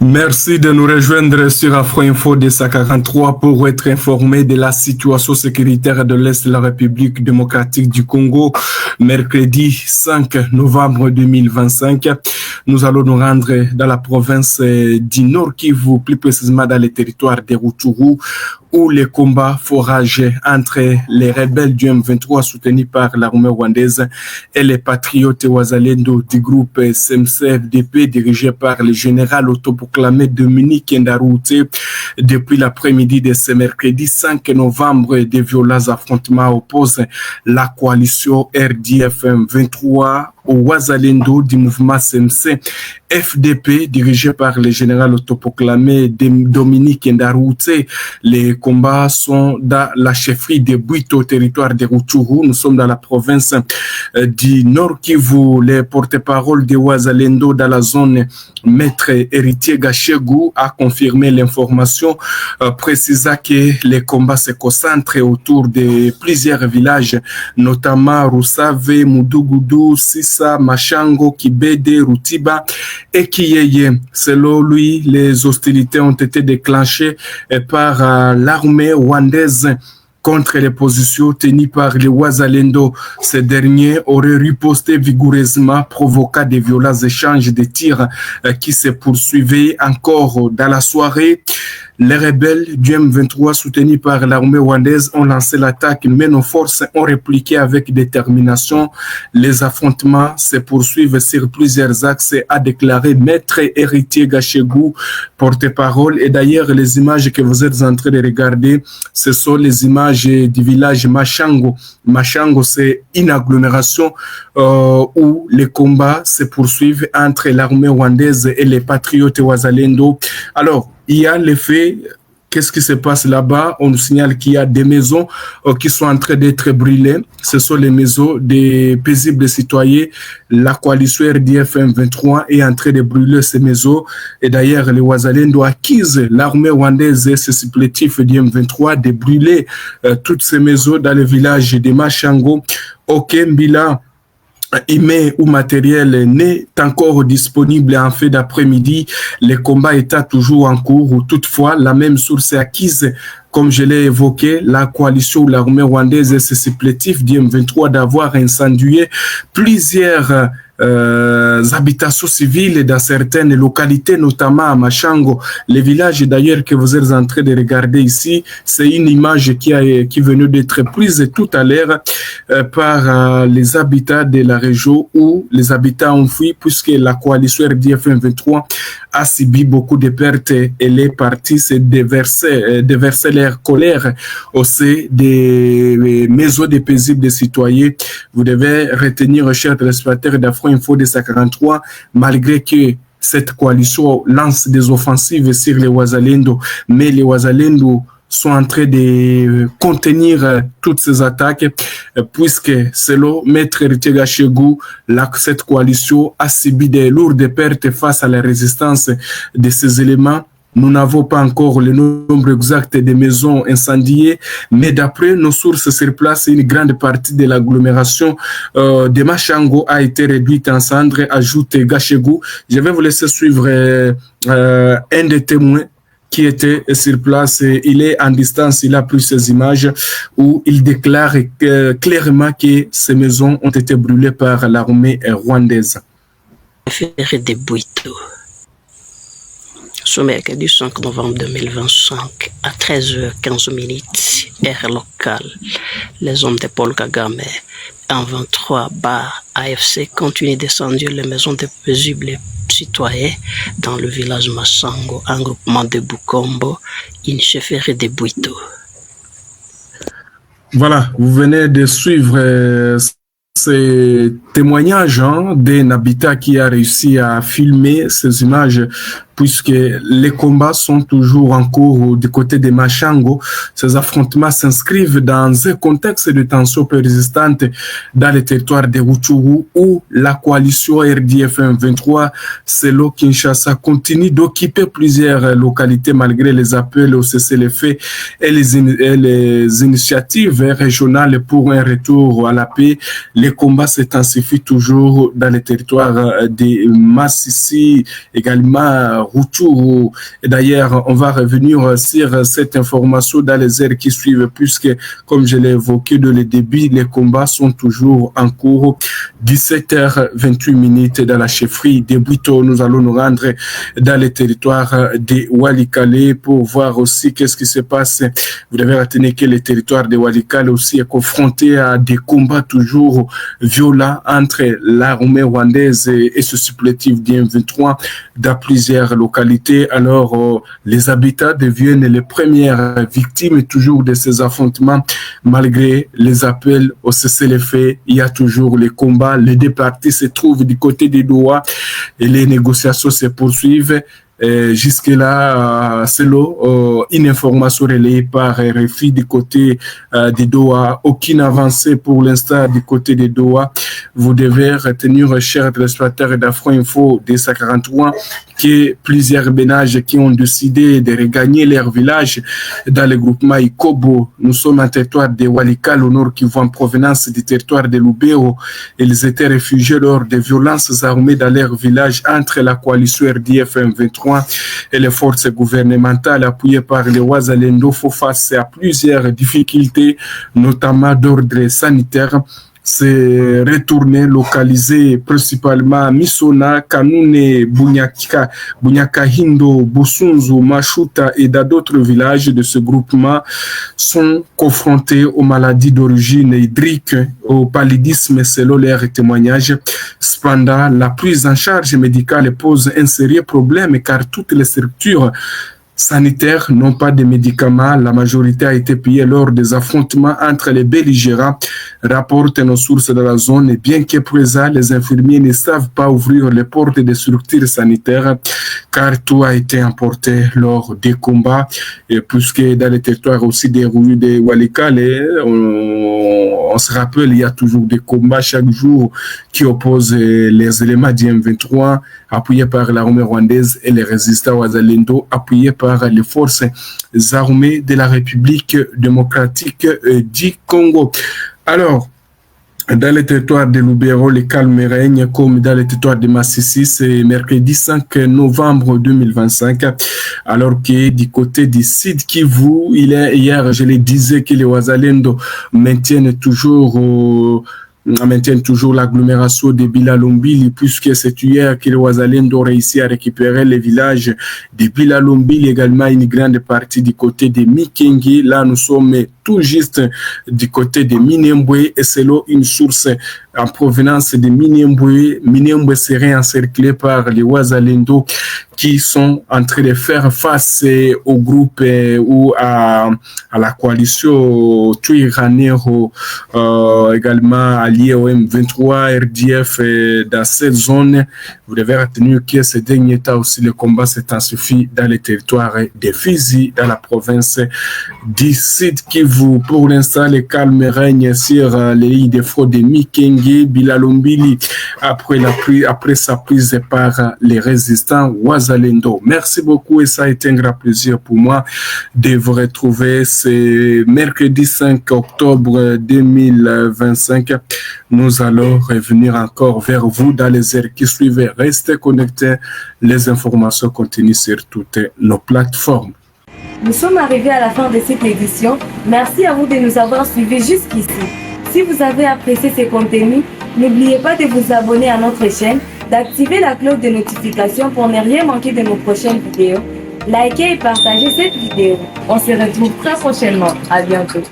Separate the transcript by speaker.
Speaker 1: Merci de nous rejoindre sur Afro Info de 43 pour être informé de la situation sécuritaire de l'Est de la République démocratique du Congo. Mercredi 5 novembre 2025, nous allons nous rendre dans la province du Nord Kivu, plus précisément dans le territoire de Rutshuru, où les combats foragent entre les rebelles du M23 soutenus par l'armée rwandaise et les patriotes wazalendo du groupe SMC-FDP dirigé par le général autoproclamé Dominique Ndarouté. Depuis l'après-midi de ce mercredi 5 novembre, des violents affrontements opposent la coalition RDF M23 au Wazalendo du mouvement SMC FDP dirigé par le général autoproclamé Dominique Ndarouté. Les combats sont dans la chefferie de Bwito au territoire de Rutshuru. Nous sommes dans la province du Nord Kivu. Les porte-parole de Wazalendo dans la zone, Maître Héritier Gachegou, a confirmé l'information, précisant que les combats se concentrent autour de plusieurs villages, notamment Rusave, Mudugudu, Sissa, Machango, Kibede, Rutiba et Kiyeye. Selon lui, les hostilités ont été déclenchées par l'armée rwandaise contre les positions tenues par les Wazalendo. Ces derniers auraient riposté vigoureusement, provoquant des violents échanges de tirs qui se poursuivaient encore dans la soirée. Les rebelles du M23 soutenus par l'armée rwandaise ont lancé l'attaque, mais nos forces ont répliqué avec détermination. Les affrontements se poursuivent sur plusieurs axes, a déclaré Maître Héritier Gachegou, porte-parole. Et d'ailleurs, les images que vous êtes en train de regarder, ce sont les images du village Machango. Machango, c'est une agglomération où les combats se poursuivent entre l'armée rwandaise et les patriotes wazalendo. Alors, il y a l'effet, qu'est-ce qui se passe là-bas? On nous signale qu'il y a des maisons qui sont en train d'être brûlées. Ce sont les maisons des paisibles citoyens. La coalition RDF M23 est en train de brûler ces maisons. Et d'ailleurs, les Wazalendo accusent l'armée rwandaise et ses supplétifs du M23 de brûler toutes ces maisons dans le village de Machango. Aucun bilan humain ou matériel n'est encore disponible en fait d'après-midi. Les combats étaient toujours en cours. Toutefois, la même source est acquise, comme je l'ai évoqué, la coalition ou l'armée rwandaise et ses supplétifs du M23 d'avoir incendié plusieurs habitations civiles dans certaines localités, notamment à Machango. Les villages d'ailleurs que vous êtes en train de regarder ici, c'est une image qui venait d'être prise tout à l'heure par les habitants de la région où les habitants ont fui puisque la coalition RDF M23 a subi beaucoup de pertes et les partis se déversaient leur colère au sein des maisons des paisibles des citoyens. Vous devez retenir, chers téléspectateurs d'Afro Info de 43, malgré que cette coalition lance des offensives sur les Wazalendo, mais les Wazalendo sont en train de contenir toutes ces attaques, puisque selon Maître Héritier Gachegou, cette coalition a subi des lourdes pertes face à la résistance de ces éléments. Nous n'avons pas encore le nombre exact des maisons incendiées, mais d'après nos sources sur place, une grande partie de l'agglomération de Machango a été réduite en cendres, ajoute Gachegou. Je vais vous laisser suivre un des témoins qui était sur place. Il est en distance, il a pris ces images où il déclare clairement que ces maisons ont été brûlées par l'armée rwandaise.
Speaker 2: De Bwito. Ce mercredi 5 novembre 2025 à 13h15 heure locale, les hommes de Paul Kagame en 23 bar AFC continuent d'incendier les maisons des paisibles citoyens dans le village Machango, un groupement de Bukombo, une chefferie de Bwito.
Speaker 1: Voilà, vous venez de suivre ces témoignages d'un habitat qui a réussi à filmer ces images puisque les combats sont toujours en cours du côté des Machango. Ces affrontements s'inscrivent dans un contexte de tensions persistantes dans le territoire de Rutshuru où la coalition RDF M23, selon Kinshasa, continue d'occuper plusieurs localités malgré les appels au cessez-le-feu et les initiatives régionales pour un retour à la paix. Les combats s'intensifient toujours dans le territoire de Massissi, également Rutshuru. Et d'ailleurs, on va revenir sur cette information dans les heures qui suivent, puisque, comme je l'ai évoqué de le début, les combats sont toujours en cours. 17h28 dans la chefferie de Bwito. Nous allons nous rendre dans le territoire de Walikale pour voir aussi qu'est-ce qui se passe. Vous devez retenir que le territoire de Walikale aussi est confronté à des combats toujours violents entre l'armée rwandaise et ce supplétif du M23 dans plusieurs localités. Alors, les habitants deviennent les premières victimes toujours de ces affrontements. Malgré les appels au cessez-le-feu, il y a toujours les combats. Les deux parties se trouvent du côté des Doha et les négociations se poursuivent. Jusque-là, selon une information relayée par RFI du côté des Doha, aucune avancée pour l'instant du côté des Doha. Vous devez retenir, chers téléspectateurs d'Afro-Info de 143, que plusieurs ménages qui ont décidé de regagner leur village dans le groupement Ikobo. Nous sommes en territoire de Walikale, au nord Kivu, en provenance du territoire de Lubero. Ils étaient réfugiés lors des violences armées dans leur village entre la coalition RDF M23 et les forces gouvernementales appuyées par les Wazalendo font face à plusieurs difficultés, notamment d'ordre sanitaire. C'est retourné, localisé principalement à Misona, Kanune, Bunyakahindo, Busunzu, Mashuta et dans d'autres villages de ce groupement sont confrontés aux maladies d'origine hydrique, au paludisme selon leurs témoignages. Cependant, la prise en charge médicale pose un sérieux problème car toutes les structures sanitaires n'ont pas de médicaments. La majorité a été payée lors des affrontements entre les belligérants, rapportent nos sources de la zone. Et bien que présents, les infirmiers ne savent pas ouvrir les portes des structures sanitaires car tout a été emporté lors des combats. Et puisque dans les territoires aussi des rues de Walikale, on se rappelle, il y a toujours des combats chaque jour qui opposent les éléments du M23 appuyés par l'armée rwandaise et les résistants Wazalendo appuyés par les forces armées de la République démocratique du Congo. Alors, dans le territoire de Lubero, le calme règne comme dans le territoire de Massissi. C'est mercredi 5 novembre 2025. Alors que du côté du Sud Kivu, hier, je le disais que les Wazalendo maintiennent toujours l'agglomération de Bilalombili, puisque c'est hier que les Wazalendo ont réussi à récupérer les villages de Bilalombili, également une grande partie du côté de Mikengi. Là, nous sommes tout juste du côté de Minembwe et selon une source en provenance de Minembwe serait encerclé par les Wazalendo qui sont en train de faire face au groupe ou à la coalition Twirwaneho, également allié au M23, RDF dans cette zone. Vous devez retenir que ces derniers temps aussi le combat s'intensifie dans les territoires de Fizi, dans la province du Sud Kivu. Pour l'instant, le calme règne sur les lignes de fraude de Mikengi, Bilalombili, après sa prise par les résistants Wazalendo. Merci beaucoup et ça a été un grand plaisir pour moi de vous retrouver. C'est mercredi 5 octobre 2025. Nous allons revenir encore vers vous dans les heures qui suivent. Restez connectés. Les informations continuent sur toutes nos plateformes.
Speaker 3: Nous sommes arrivés à la fin de cette édition. Merci à vous de nous avoir suivis jusqu'ici. Si vous avez apprécié ces contenus, n'oubliez pas de vous abonner à notre chaîne, d'activer la cloche de notification pour ne rien manquer de nos prochaines vidéos. Likez et partagez cette vidéo. On se retrouve très prochainement. À bientôt.